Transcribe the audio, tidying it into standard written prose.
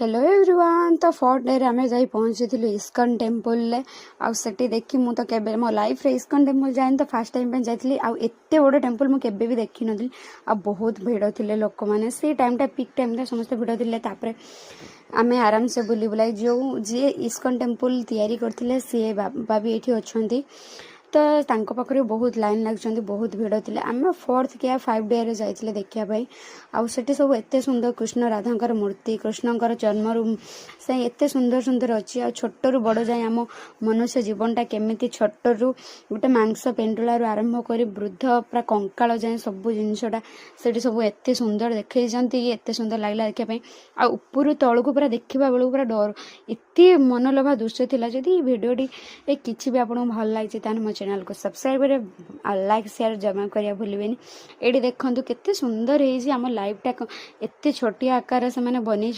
Hello everyone. तो 4th day आम जा पहुँची इस्कन टेम्पल आठी देखी मु तो केबे मो लाइफ रे इस्कन टेम्पल जाए तो फास्ट टाइम जाइली आते बड़ टेम्पल मुझे भी देखी नी आ बहुत भिड़ थे लोक मैंने से टाइम पिक टाइम समस्त भिड़ थे आम आराम से बुली बुलाई जो जी इस्कन टेम्पल तैयारी करते सी बाबा भी ये अच्छा तो तांको पाखरे बहुत लाइन लग बहुत भिड़ थे आम 4th क्या 5 डे जाइए देखापी आठ सब एत सुंदर कृष्ण राधांकर मूर्ति कृष्णकर जन्म से एत सुंदर सुंदर अच्छी आ छोटू बड़ जाए आम मनुष्य जीवनटा केमी छोटू गोटे मांस पेंडुला आरंभ कर वृद्ध पूरा कंकाल जाए सब जिनसटा से सब एत सुंदर देखते एत सुंदर लगला देखापी आर तौक पूरा देखा बेलू पूरा डर एत मनलोभा दृश्य था जदि भिडियोटी किसी भी आपको भल लगे तो मो चैनल को सब्सक्राइब करें लाइक शेयर जमा करिया भूलिए ये देखो केते सुंदर है आम लाइफटा एत छोटिया आकार से बन